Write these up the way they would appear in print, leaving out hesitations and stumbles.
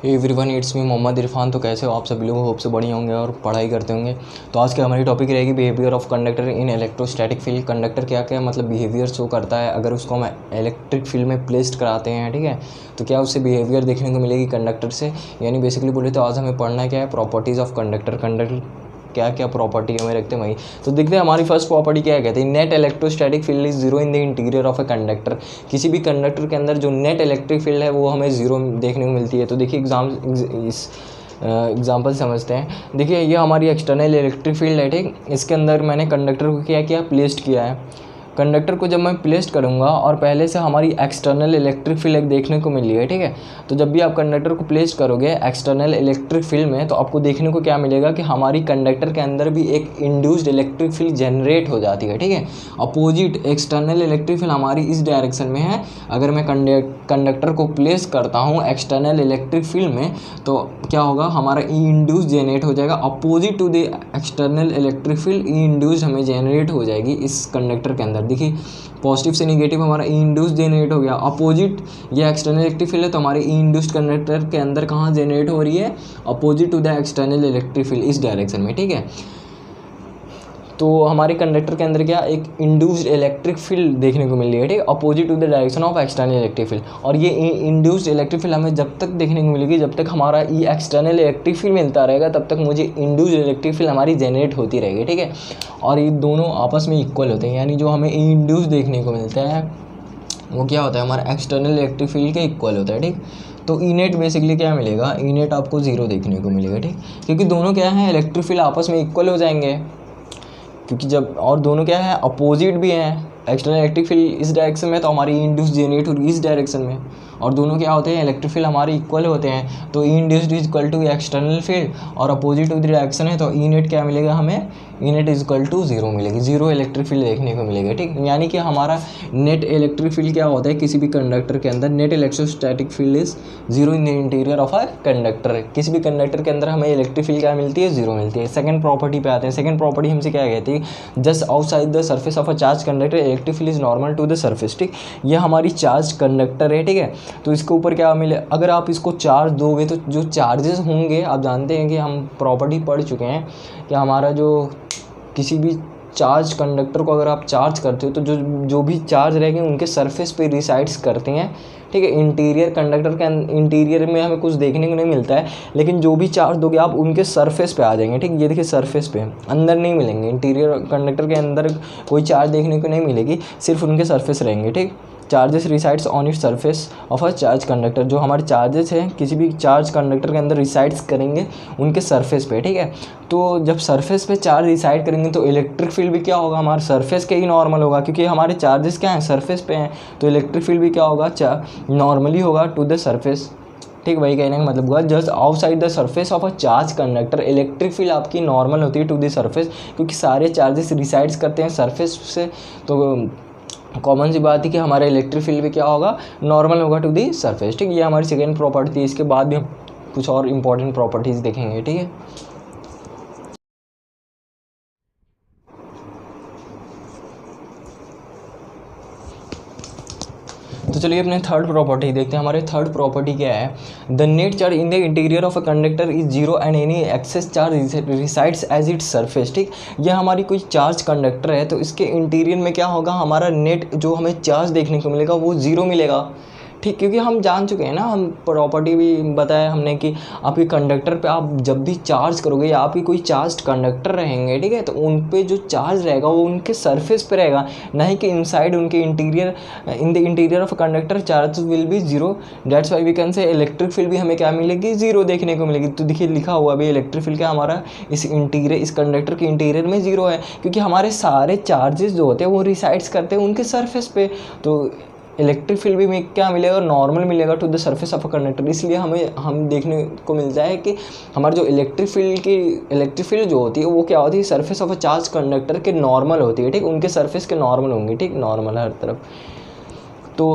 Everyone, it's me Mohammad Irfan. तो कैसे हो आप सभी लोग? होप से बढ़िया होंगे और पढ़ाई करते होंगे। तो आज की हमारी टॉपिक रहेगी behaviour of conductor in electrostatic field. Conductor क्या क्या मतलब बिहेवियर शो करता है अगर उसको हम इलेक्ट्रिक फील्ड में प्लेस्ड कराते हैं, ठीक है। तो क्या उससे बिहेवियर देखने को मिलेगी कंडक्टर से, यानी बेसिकली बोले तो आज हमें पढ़ना क्या है, प्रॉपर्टीज़ ऑफ कंडक्टर। कंडक्टर क्या क्या प्रॉपर्टी हमें रखते हैं वही। तो देखते हैं हमारी फर्स्ट प्रॉपर्टी क्या कहते हैं, net electrostatic field is zero in the interior of a conductor. किसी भी कंडक्टर के अंदर जो नेट इलेक्ट्रिक फील्ड है वो हमें जीरो देखने को मिलती है। तो देखिए एग्जाम्पल समझते हैं। देखिए ये हमारी एक्सटर्नल इलेक्ट्रिक फील्ड है, ठीक। इसके अंदर मैंने कंडक्टर को क्या किया, प्लेस्ड किया है। कंडक्टर को जब मैं प्लेस्ड करूँगा और पहले से हमारी एक्सटर्नल इलेक्ट्रिक फील्ड एक देखने को मिल रही है, ठीक है। तो जब भी आप कंडक्टर को प्लेस्ड करोगे एक्सटर्नल इलेक्ट्रिक फील्ड में, तो आपको देखने को क्या मिलेगा कि हमारी कंडक्टर के अंदर भी एक इंड्यूस्ड इलेक्ट्रिक फील्ड जनरेट हो जाती है, ठीक है। अपोजिट एक्सटर्नल इलेक्ट्रिक फील्ड हमारी इस डायरेक्शन में है। अगर मैं कंडक्टर को प्लेस करता हूँ एक्सटर्नल इलेक्ट्रिक फील्ड में, तो क्या होगा, हमारा ई इंड्यूस जनरेट हो जाएगा opposite to the external electric field. E induce हमें जनरेट हो जाएगी इस कंडक्टर के अंदर। देखिए पॉजिटिव से नेगेटिव हमारा ई इंड्यूस जनरेट हो गया। अपोजिट ये एक्सटर्नल इलेक्ट्रिक फील्ड है, तो हमारे ई इंड्यूस्ड कंडक्टर के अंदर कहाँ जनरेट हो रही है, opposite to the external electric field, इस डायरेक्शन में, ठीक है। तो हमारे कंडक्टर के अंदर क्या, एक इंड्यूस्ड इलेक्ट्रिक फील्ड देखने को मिल रही है, ठीक है, opposite to the direction of external electric field. और ये इंड्यूस्ड इलेक्ट्रिक फील्ड हमें जब तक देखने को मिलेगी, जब तक हमारा ई एक्सटर्नल इलेक्ट्रिक फील्ड मिलता रहेगा, तब तक मुझे इंड्यूस्ड इलेक्ट्रिक फील्ड हमारी जनरेट होती रहेगी, ठीक है। और ये दोनों आपस में इक्वल होते हैं, यानी जो हमें ई इंड्यूस देखने को मिलता है वो क्या होता है, हमारा एक्सटर्नल इलेक्ट्रिक फील्ड के इक्वल होता है, ठीक। तो ई नेट बेसिकली क्या मिलेगा, ई नेट आपको जीरो देखने को मिलेगा, ठीक, क्योंकि दोनों क्या है, इलेक्ट्रिक फील्ड आपस में इक्वल हो जाएंगे, क्योंकि जब और दोनों क्या है, अपोजिट भी हैं। एक्सटर्नल इलेक्ट्रिक फील्ड इस डायरेक्शन में, तो हमारी इंड्यूस जनरेट होगी इस डायरेक्शन में। और दोनों क्या होते हैं, इलेक्ट्रिक फील्ड हमारे इक्वल होते हैं। तो E induced is equal to external field और अपोजिट टू द डायरेक्शन है, तो ई नेट क्या मिलेगा हमें, E net is equal to zero मिलेगी, जीरो इलेक्ट्रिक फील्ड देखने को मिलेगा, ठीक। यानी कि हमारा नेट इलेक्ट्रिक फील्ड क्या होता है किसी भी कंडक्टर के अंदर, net electrostatic field is zero in the interior of a conductor. किसी भी कंडक्टर के अंदर हमें इलेक्ट्रिक फील्ड क्या मिलती है, जीरो मिलती है। सेकंड प्रॉपर्टी पे आते हैं। सेकंड प्रॉपर्टी हमसे क्या कहती है, just outside the surface of a charge conductor electric field is normal to the surface, ठीक। ये हमारी चार्ज कंडक्टर है, ठीक है। तो इसके ऊपर क्या मिले, अगर आप इसको चार्ज दोगे तो जो चार्जेस होंगे, आप जानते हैं कि हम प्रॉपर्टी पढ़ चुके हैं कि हमारा जो किसी भी चार्ज कंडक्टर को अगर आप चार्ज करते हो तो जो भी चार्ज रहेंगे उनके सरफेस पे रिसाइड्स करते हैं, ठीक है। इंटीरियर कंडक्टर के इंटीरियर में हमें कुछ देखने को नहीं मिलता है, लेकिन जो भी चार्ज दोगे आप उनके सरफेस पे आ जाएंगे, ठीक। ये देखिए सरफेस पे, अंदर नहीं मिलेंगे। इंटीरियर कंडक्टर के अंदर कोई चार्ज देखने को नहीं मिलेगी, सिर्फ उनके सरफेस रहेंगे, ठीक। Charges resides on its surface of a charge conductor. जो हमारे चार्जेस हैं किसी भी चार्ज कंडक्टर के अंदर रिसाइड्स करेंगे उनके सरफेस पे, ठीक है। तो जब सरफेस पे चार्ज रिसाइड करेंगे तो इलेक्ट्रिक फील्ड भी क्या होगा, हमारे सरफेस के ही नॉर्मल होगा, क्योंकि हमारे चार्जेस क्या हैं, सरफेस पे हैं। तो इलेक्ट्रिक फील्ड भी क्या होगा, नॉर्मली होगा टू द सरफेस, ठीक। वही कहने का मतलब हुआ, just outside the surface of a charge conductor electric field आपकी नॉर्मल होती है टू द सरफेस, क्योंकि सारे चार्जेस रिसाइड्स करते हैं सरफेस से। तो कॉमन सी बात है कि हमारा इलेक्ट्रिक फील्ड भी क्या होगा, नॉर्मल होगा टू दी सरफेस, ठीक। ये हमारी सेकेंड प्रॉपर्टी थी। इसके बाद भी हम कुछ और इंपॉर्टेंट प्रॉपर्टीज़ देखेंगे, ठीक है। तो चलिए अपने थर्ड प्रॉपर्टी देखते हैं। हमारे थर्ड प्रॉपर्टी क्या है, the net charge in the interior of a conductor is zero and any excess charge resides as its surface, ठीक। यह हमारी कोई चार्ज कंडक्टर है, तो इसके इंटीरियर में क्या होगा, हमारा नेट जो हमें चार्ज देखने को मिलेगा वो जीरो मिलेगा, ठीक। क्योंकि हम जान चुके हैं ना, हम प्रॉपर्टी भी बताया हमने कि आपके कंडक्टर पे आप जब भी चार्ज करोगे या आपकी कोई चार्ज कंडक्टर रहेंगे, ठीक है, तो उन पे जो चार्ज रहेगा वो उनके सरफेस पे रहेगा, नहीं कि इनसाइड उनके interior. In the interior of conductor charge will be zero, that's why we can say electric field भी हमें क्या मिलेगी, जीरो देखने को मिलेगी। तो देखिए लिखा हुआ भी इलेक्ट्रिक फील्ड क्या हमारा इस कंडक्टर के इंटीरियर में जीरो है, क्योंकि हमारे सारे चार्जेस जो होते हैं वो रिसाइड्स करते हैं उनके सरफेस पे। तो इलेक्ट्रिक फील्ड भी क्या मिलेगा, नॉर्मल मिलेगा to the surface of a conductor. इसलिए हम देखने को मिलता है कि हमारे जो इलेक्ट्रिक फील्ड जो होती है वो क्या होती है, surface of a charge conductor के नॉर्मल होती है, ठीक। उनके सरफेस के नॉर्मल होंगे, ठीक, नॉर्मल हर तरफ। तो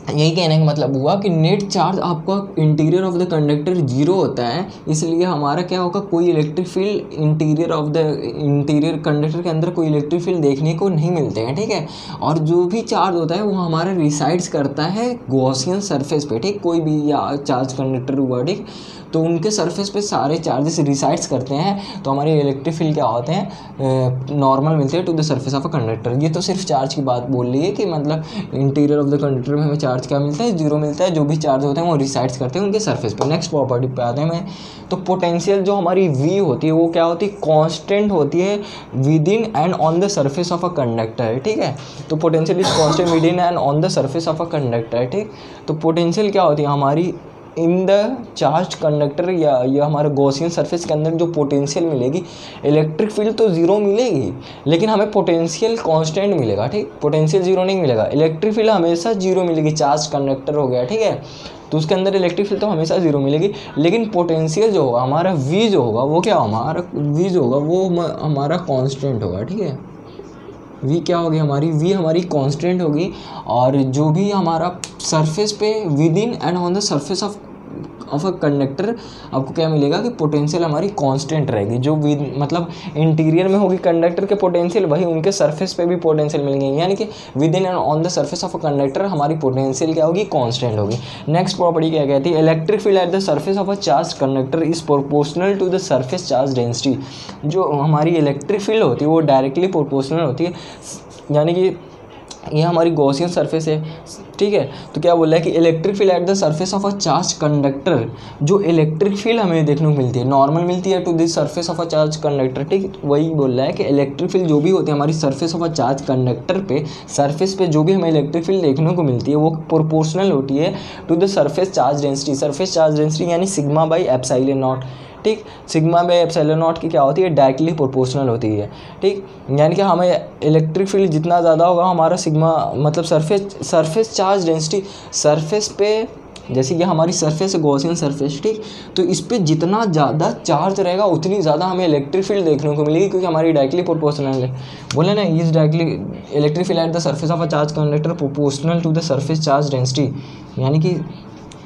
यही कहने का मतलब हुआ कि नेट चार्ज आपका interior of the conductor zero होता है, इसलिए हमारा क्या होगा, कोई इलेक्ट्रिक फील्ड इंटीरियर कंडक्टर के अंदर कोई इलेक्ट्रिक फील्ड देखने को नहीं मिलते हैं, ठीक है। और जो भी चार्ज होता है वो हमारा रिसाइड्स करता है गॉसियन सरफेस पे, ठीक। कोई भी या चार्ज कंडक्टर हुआ, ठीक, तो उनके सरफेस पे सारे चार्जेस रिसाइड्स करते हैं, तो हमारे इलेक्ट्रिक फील्ड क्या होते हैं, नॉर्मल मिलते हैं to the surface of a conductor. ये तो सिर्फ चार्ज की बात बोल रही है कि मतलब इंटीरियर ऑफ द कंडक्टर में हमें चार्ज क्या मिलता है, जीरो मिलता है। जो भी चार्ज होते हैं वो रिसाइड्स करते हैं उनके सरफेस पे। नेक्स्ट प्रॉपर्टी पे आते हैं मैं, तो पोटेंशियल जो हमारी वी होती है वो क्या होती है, कांस्टेंट होती है with in and on the surface of a conductor, ठीक है। तो potential is constant with in and on the surface of a conductor, ठीक। तो पोटेंशियल क्या होती है हमारी इन द चार्ज कंडक्टर या हमारे गॉसियन सरफेस के अंदर जो पोटेंशियल मिलेगी, इलेक्ट्रिक फील्ड तो ज़ीरो मिलेगी लेकिन हमें पोटेंशियल कांस्टेंट मिलेगा, ठीक। पोटेंशियल ज़ीरो नहीं मिलेगा, इलेक्ट्रिक फील्ड हमेशा जीरो मिलेगी। चार्ज कंडक्टर हो गया, ठीक है, तो उसके अंदर इलेक्ट्रिक फील्ड तो हमेशा जीरो मिलेगी, लेकिन पोटेंशियल जो होगा हमारा वी जो होगा वो क्या, हमारा वी जो होगा वो हमारा कांस्टेंट होगा, ठीक है। वी क्या होगी हमारी, वी हमारी कांस्टेंट होगी। और जो भी हमारा सरफेस पे with in and on the surface of a conductor आपको क्या मिलेगा कि पोटेंशियल हमारी कांस्टेंट रहेगी। जो विद मतलब इंटीरियर में होगी कंडक्टर के पोटेंशियल, वही उनके सरफेस पे भी पोटेंशियल मिलेंगे, यानी कि within and on the surface of a conductor हमारी पोटेंशियल क्या होगी, कांस्टेंट होगी। नेक्स्ट प्रॉपर्टी क्या कहती है, electric field at the surface of a charge conductor is proportional to the surface charge density. जो हमारी इलेक्ट्रिक फील्ड होती है वो डायरेक्टली प्रोपोर्शनल होती है, यानी कि ये हमारी गॉसियन सरफेस है, ठीक है। तो क्या बोल रहा है कि electric field at the surface of a charge conductor, जो इलेक्ट्रिक फील्ड हमें देखने को मिलती है नॉर्मल मिलती है to this surface of a charge conductor, ठीक। वही बोल रहा है कि इलेक्ट्रिक फील्ड जो भी होती है हमारी surface of a charge conductor पे, सरफेस पे जो भी हमें इलेक्ट्रिक फील्ड देखने को मिलती है वो प्रोपोर्शनल होती है to the surface charge density. Surface charge density यानी सिग्मा बाई एप्सिलॉन नॉट, ठीक। सिग्मा बाई एप्सिलॉन नॉट की क्या होती है, डायरेक्टली प्रोपोर्शनल होती है, ठीक। यानी कि हमें इलेक्ट्रिक फील्ड जितना ज़्यादा होगा हमारा सिग्मा मतलब सरफेस चार्ज डेंसिटी, सरफेस पे जैसे कि हमारी सरफेस है गॉसियन सरफेस, ठीक। तो इस पर जितना ज़्यादा चार्ज रहेगा उतनी ज़्यादा हमें इलेक्ट्रिक फील्ड देखने को मिलेगी, क्योंकि हमारी डायरेक्टली प्रोपोर्शनल है। बोले ना, is directly electric field at the surface of a charge conductor proportional to the surface charge density, यानी कि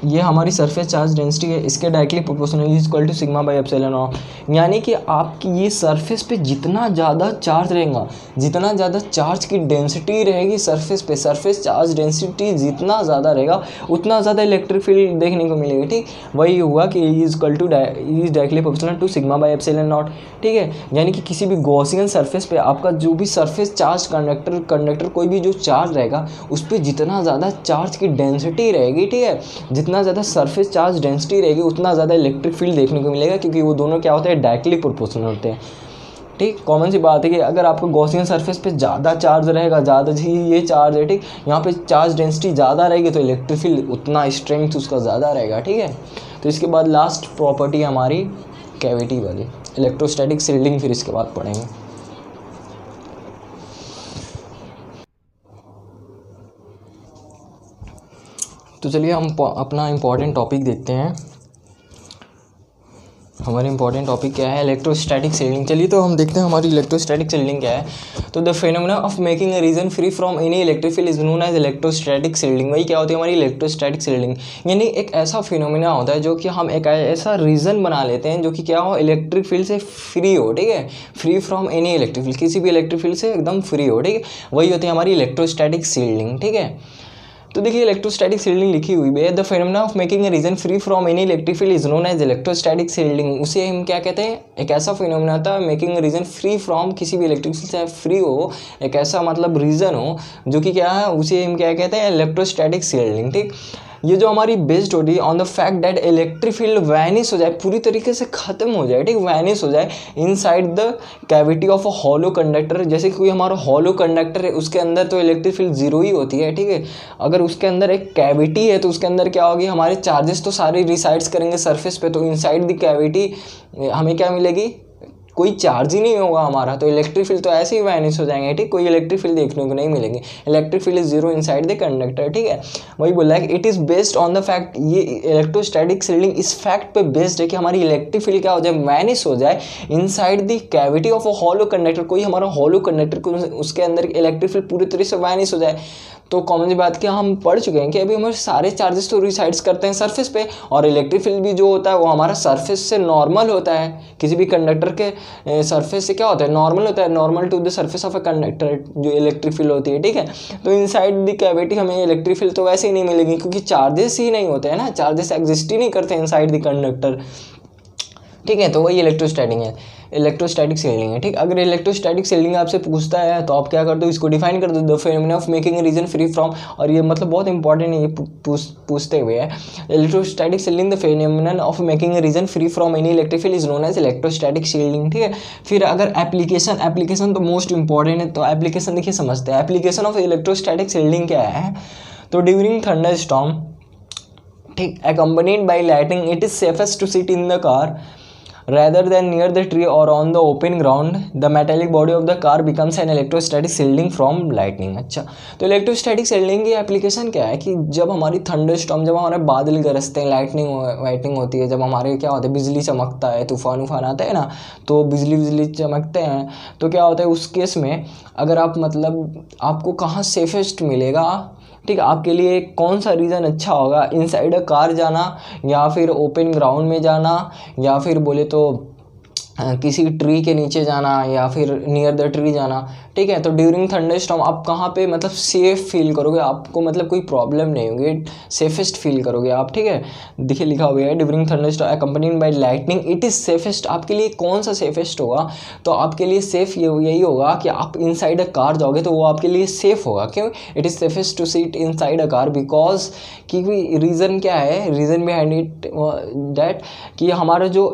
ये हमारी सरफेस चार्ज डेंसिटी है, इसके directly proportional is equal to sigma by epsilon naught. यानी कि आपकी ये सरफेस पे जितना ज़्यादा चार्ज रहेगा, जितना ज़्यादा चार्ज की डेंसिटी रहेगी सरफेस पे, सरफेस चार्ज डेंसिटी जितना ज़्यादा रहेगा उतना ज़्यादा इलेक्ट्रिक फील्ड देखने को मिलेगी, ठीक। वही हुआ कि is equal to is directly proportional to sigma by epsilon naught, ठीक है। यानी कि किसी भी गॉसियन सरफेस पे आपका जो भी सरफेस चार्ज कंडक्टर कोई भी जो चार्ज रहेगा उस पर जितना ज़्यादा चार्ज की डेंसिटी रहेगी, ठीक है, जितना ज़्यादा सरफेस चार्ज डेंसिटी रहेगी उतना ज़्यादा इलेक्ट्रिक फील्ड देखने को मिलेगा, क्योंकि वो दोनों क्या होते हैं, डायरेक्टली प्रोपोर्शनल होते हैं, ठीक। कॉमन सी बात है कि अगर आपको गॉसियन सरफेस पे ज़्यादा चार्ज रहेगा, ज़्यादा ही ये चार्ज है, ठीक, यहाँ पे चार्ज डेंसिटी ज़्यादा रहेगी तो इलेक्ट्रिक फील्ड उतना स्ट्रेंथ उसका ज़्यादा रहेगा, ठीक है। तो इसके बाद लास्ट प्रॉपर्टी हमारी कैविटी वाली इलेक्ट्रोस्टैटिक शील्डिंग, फिर इसके बाद पढ़ेंगे। तो चलिए हम अपना इम्पॉर्टेंट टॉपिक देखते हैं। हमारी इंपॉर्टेंट टॉपिक क्या है, इलेक्ट्रोस्टैटिक शील्डिंग। चलिए तो हम देखते हैं हमारी इलेक्ट्रोस्टैटिक शील्डिंग क्या है। तो the phenomena of making a region free from any electric field is known as electrostatic shielding. वही क्या होती है हमारी इलेक्ट्रोस्टैटिक शील्डिंग, यानी एक ऐसा फिनोमेना होता है जो कि हम एक ऐसा रीजन बना लेते हैं जो कि क्या हो, इलेक्ट्रिक फील्ड से फ्री हो, ठीक है, free from any electric field, किसी भी इलेक्ट्रिक फील्ड से एकदम फ्री हो, ठीक है। वही होती है हमारी इलेक्ट्रोस्टैटिक शील्डिंग, ठीक है। तो देखिए इलेक्ट्रोस्टैटिक शील्डिंग लिखी हुई है, the phenomena of making a region free from any electric field is known as electrostatic shielding. उसे हम क्या कहते हैं, एक ऐसा फिनोमेना होता है making a region free from, किसी भी इलेक्ट्रिक फील्ड से फ्री हो, एक ऐसा मतलब रीजन हो जो कि क्या है, उसे हम क्या कहते हैं, इलेक्ट्रोस्टैटिक शील्डिंग, ठीक। ये जो हमारी बेस्ड होती है on the fact that electric field vanish हो जाए, पूरी तरीके से खत्म हो जाए, ठीक, वैनिश हो जाए inside the cavity of a hollow conductor. जैसे कोई हमारा हॉलो कंडक्टर है, उसके अंदर तो इलेक्ट्रिक फील्ड जीरो ही होती है, ठीक है। अगर उसके अंदर एक कैविटी है तो उसके अंदर क्या होगी, हमारे चार्जेस तो सारे रिसाइड्स करेंगे सरफेस पे, तो इनसाइड द कैविटी हमें क्या मिलेगी, कोई चार्ज ही नहीं होगा हमारा, तो इलेक्ट्रिक फील्ड तो ऐसे ही वैनिश हो जाएंगे, ठीक, कोई इलेक्ट्रिक फील्ड देखने को नहीं मिलेंगे। Electric field is zero inside the conductor, ठीक है। वही बोला है कि it is based on the fact, ये इलेक्ट्रोस्टैटिक शील्डिंग इस फैक्ट पे बेस्ड है कि हमारी इलेक्ट्रिक फील्ड क्या हो जाए, वैनिश हो जाए inside the cavity of a hollow conductor. कोई हमारा हॉलो कंडक्टर को उसके अंदर इलेक्ट्रिक फील्ड पूरी तरह से वैनिश हो जाए, तो कॉमन सी बात कि हम पढ़ चुके हैं कि अभी हमारे सारे चार्जेस तो रिसाइड्स करते हैं सरफेस पे, और इलेक्ट्रिक फील्ड भी जो होता है वो हमारा सरफेस से नॉर्मल होता है। किसी भी कंडक्टर के सरफेस से क्या होता है, नॉर्मल होता है, normal to the surface of a conductor जो इलेक्ट्रिक फील्ड होती है, ठीक है। तो इनसाइड द कैविटी हमें इलेक्ट्रिक फील्ड तो वैसे ही नहीं मिलेगी, क्योंकि चार्जेस ही नहीं होते हैं ना, चार्जेस एग्जिस्ट ही नहीं करते इनसाइड द कंडक्टर, ठीक है। तो वही इलेक्ट्रोस्टैटिक है, इलेक्ट्रोस्टैटिक शील्डिंग है, ठीक। अगर इलेक्ट्रोस्टैटिक शील्डिंग आपसे पूछता है तो आप क्या करते हो, इसको डिफाइन कर दो, the phenomena of making region free from, और ये मतलब बहुत इंपॉर्टेंट है, ये पूछते हुए है, electrostatic shielding the phenomena of making region free from any electric field is known as electrostatic shielding, ठीक है। फिर अगर एप्लीकेशन तो मोस्ट इंपॉर्टेंट है, तो एप्लीकेशन देखिए समझते हैं, एप्लीकेशन ऑफ इलेक्ट्रोस्टैटिक शील्डिंग क्या है। तो ड्यूरिंग थंडर स्टॉर्म, ठीक, accompanied by lightning, it is safest to sit in the car rather than near the tree or on the open ground. The metallic body of the car becomes an electrostatic shielding from lightning. अच्छा, तो electrostatic shielding की application क्या है कि जब हमारी thunder storm, जब हमारे बादल गरजते हैं, लाइटनिंग होती है, जब हमारे क्या होता है, बिजली चमकता है, तूफान आता है ना, तो बिजली चमकते हैं, तो क्या होता है उस केस में, अगर आप मतलब आपको कहाँ सेफेस्ट मिलेगा, ठीक है, आपके लिए कौन सा रीज़न अच्छा होगा, इनसाइड अ कार जाना, या फिर ओपन ग्राउंड में जाना, या फिर बोले तो किसी ट्री के नीचे जाना, या फिर नियर द ट्री जाना, ठीक है। तो ड्यूरिंग थंडर स्टॉर्म आप कहाँ पे मतलब सेफ फील करोगे, आपको मतलब कोई प्रॉब्लम नहीं होगी, सेफेस्ट फील करोगे आप, ठीक है। देखिए लिखा हुआ है during thunder storm accompanied by lightning it is safest, आपके लिए कौन सा सेफेस्ट होगा, तो आपके लिए सेफ यही होगा कि आप इनसाइड अ कार जाओगे तो वो आपके लिए सेफ होगा। क्यों, it is safest to seat inside a car, because क्योंकि रीज़न क्या है, रीज़न बिहाइंड इट दैट कि हमारा जो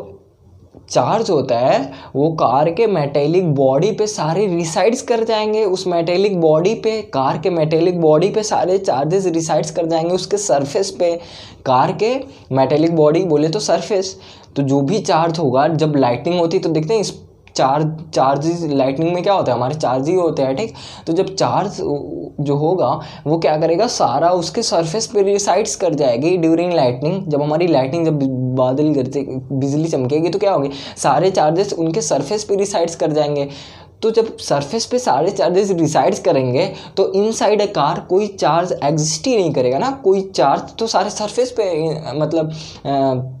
चार्ज होता है वो कार के मेटेलिक बॉडी पे सारे रिसाइड्स कर जाएंगे, उस मेटेलिक बॉडी पे, कार के मेटेलिक बॉडी पे सारे चार्जेस रिसाइड्स कर जाएंगे, उसके सरफेस पे, कार के मेटेलिक बॉडी बोले तो सरफेस। तो जो भी चार्ज होगा, जब लाइटनिंग होती है तो देखते हैं इस चार्जेस लाइटनिंग में क्या होता है, हमारे चार्ज ही होते हैं, ठीक। तो जब चार्ज जो होगा वो क्या करेगा, सारा उसके सरफेस पे रिसाइड्स कर जाएगी ड्यूरिंग लाइटनिंग। जब हमारी लाइटनिंग, जब बादल गिरते, बिजली चमकेगी, तो क्या होगी, सारे चार्जेस उनके सरफेस पे रिसाइड्स कर जाएंगे। तो जब सरफेस पे सारे चार्जेस रिसाइड्स करेंगे तो इनसाइड अ कार कोई चार्ज एग्जिस्ट ही नहीं करेगा ना, कोई चार्ज तो सारे सरफेस पे, मतलब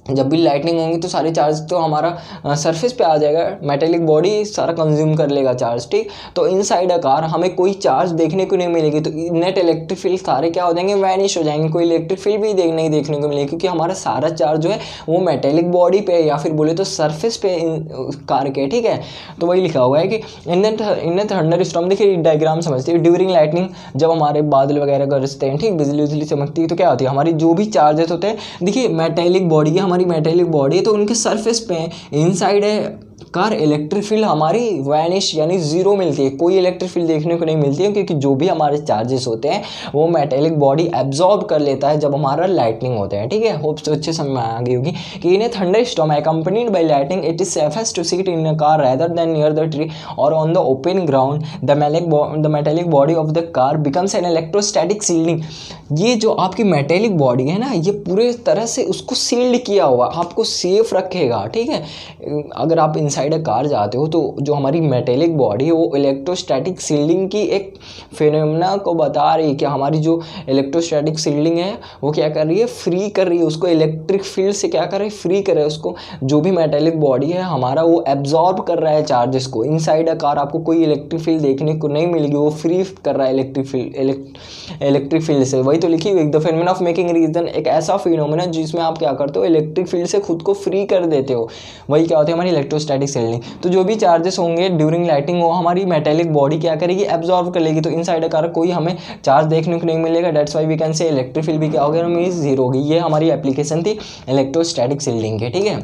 जब भी लाइटनिंग होंगी तो सारे चार्ज तो हमारा सरफेस पे आ जाएगा, मेटेलिक बॉडी सारा कंज्यूम कर लेगा चार्ज, ठीक। तो इनसाइड अ कार हमें कोई चार्ज देखने को नहीं मिलेगी, तो नेट इलेक्ट्रिक फील्ड सारे क्या हो जाएंगे, वैनिश हो जाएंगे, कोई इलेक्ट्रिक फील्ड भी देखने को मिलेगी, क्योंकि हमारा सारा चार्ज जो है वो मेटेलिक बॉडी पे, या फिर बोले तो सरफेस पे कार के, ठीक है। तो वही लिखा हुआ है कि इन थंडर स्टॉर्म, देखिए डायग्राम समझते हैं, ड्यूरिंग लाइटनिंग जब हमारे बादल वगैरह गरजते हैं, ठीक, बिजली चमकती है, तो क्या होती है, हमारी जो भी चार्जेस होते हैं, देखिए मेटेलिक बॉडी, हमारी मेटेलिक बॉडी है तो उनके सरफेस पे इनसाइड है कार, इलेक्ट्रिक फील्ड हमारी वैनिश यानी जीरो मिलती है, कोई इलेक्ट्रिक फील्ड देखने को नहीं मिलती है, क्योंकि जो भी हमारे चार्जेस होते हैं वो मेटेलिक बॉडी एब्जॉर्ब कर लेता है जब हमारा लाइटनिंग होता है, ठीक है। होप तो अच्छे समझ में आ गई होगी कि in a thunder storm accompanied by lightning it is safest to seat in a car rather than near the tree और on the open ground, the metallic body of the car becomes an electrostatic shielding. ये जो आपकी metallic body है ना, ये पूरे तरह से उसको सील्ड किया हुआ, आपको सेफ रखेगा, ठीक है। अगर आप इनसाइड अ कार जाते हो तो जो हमारी मेटेलिक बॉडी है वो इलेक्ट्रोस्टैटिक शील्डिंग की एक फिनोमेना को बता रही है कि हमारी जो इलेक्ट्रोस्टैटिक शील्डिंग है वो क्या कर रही है, फ्री कर रही है उसको, इलेक्ट्रिक फील्ड से क्या कर रही है, फ्री कर रहा है उसको। जो भी मेटेलिक बॉडी है हमारा वो एब्जॉर्ब कर रहा है चार्जेस को। इनसाइड अ कार आपको कोई इलेक्ट्रिक फील्ड देखने को नहीं मिलेगी, वो फ्री कर रहा है इलेक्ट्रिक फील्ड से। वही तो लिखी हुई, the phenomena of making region, एक ऐसा फिनोमेना जिसमें आप क्या करते हो, इलेक्ट्रिक फील्ड से खुद को फ्री कर देते हो, वही क्या होती है हमारी इलेक्ट्रोस्टैटिक शील्डिंग। तो जो भी चार्जेस होंगे ड्यूरिंग लाइटिंग वो हमारी मेटेलिक बॉडी क्या करेगी, एब्जॉर्ब कर लेगी। तो इनसाइड अ कार कोई हमें चार्ज देखने को नहीं मिलेगा, that's why we can say electric field भी क्या हो गया, मींस जीरो होगी। ये हमारी एप्लीकेशन थी इलेक्ट्रोस्टैटिक शील्डिंग की, ठीक है।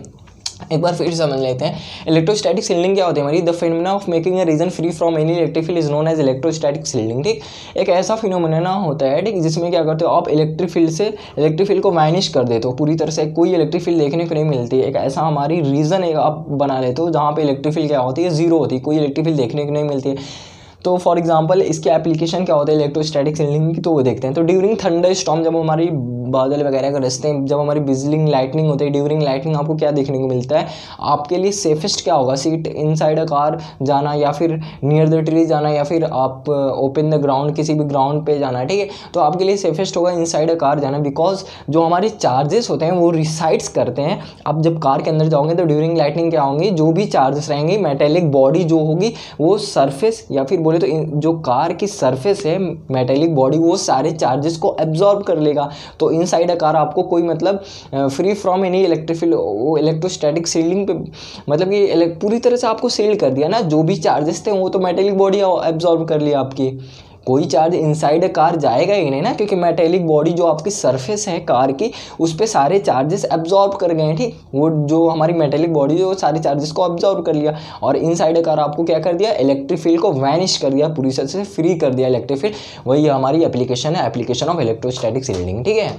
एक बार फिर समझ लेते हैं इलेक्ट्रोस्टैटिक शील्डिंग क्या होती है हमारी, the phenomena of making a region free from any electric field is known as electrostatic shielding, ठीक। एक ऐसा फिनोमेना होता है, ठीक, जिसमें क्या करते हो आप इलेक्ट्रिक फील्ड को वैनिश कर देते हो पूरी तरह से, कोई इलेक्ट्रिक फील्ड देखने को नहीं मिलती। एक ऐसा हमारी रीजन एक आप बना लेते हो जहाँ पे इलेक्ट्रिक फील्ड क्या होती है, जीरो होती है, कोई इलेक्ट्रिक फील्ड देखने को नहीं मिलती है। तो फॉर एग्जांपल इसकी एप्लीकेशन क्या होता है इलेक्ट्रोस्टैटिक शील्डिंग की, तो वो देखते हैं। तो ड्यूरिंग थंडर स्टॉर्म जब हमारी बादल वगैरह गरजते हैं, जब हमारी बिजलिंग लाइटनिंग होती है, ड्यूरिंग लाइटनिंग आपको क्या देखने को मिलता है? आपके लिए सेफेस्ट क्या होगा? सीट इनसाइड अ कार जाना, या फिर नियर द ट्री जाना, या फिर आप ओपन द ग्राउंड, किसी भी ग्राउंड पे जाना है, ठीक है। तो आपके लिए सेफेस्ट होगा इनसाइड अ कार जाना, बिकॉज जो हमारे चार्जेस होते हैं वो रिसाइड्स करते हैं। आप जब कार के अंदर जाओगे तो ड्यूरिंग लाइटनिंग क्या होंगी, जो भी चार्जेस रहेंगे, मेटेलिक बॉडी जो होगी वो सरफेस, या फिर बोले तो जो कार की सरफेस है मेटेलिक बॉडी, वो सारे चार्जेस को एब्जॉर्ब कर लेगा। तो इनसाइड अ कार आपको कोई मतलब free from any electrostatic shielding पे, मतलब ये पूरी तरह से आपको सील्ड कर दिया ना। जो भी चार्जेस थे वो तो मेटेलिक बॉडी एब्जॉर्ब कर लिया आपकी, कोई चार्ज इनसाइड कार जाएगा ही नहीं ना, क्योंकि मेटेलिक बॉडी जो आपकी सरफेस है कार की उस पर सारे चार्जेस एब्जॉर्ब कर गए हैं, ठीक। वो जो हमारी मेटेलिक बॉडी है वो सारे चार्जेस को एब्जॉर्ब कर लिया, और इनसाइड कार आपको क्या कर दिया? इलेक्ट्रिक फील्ड को वैनिश कर दिया, पूरी तरह से फ्री कर दिया इलेक्ट्रिक फील्ड। वही हमारी एप्लीकेशन है, एप्लीकेशन ऑफ इलेक्ट्रोस्टैटिक शील्डिंग, ठीक है।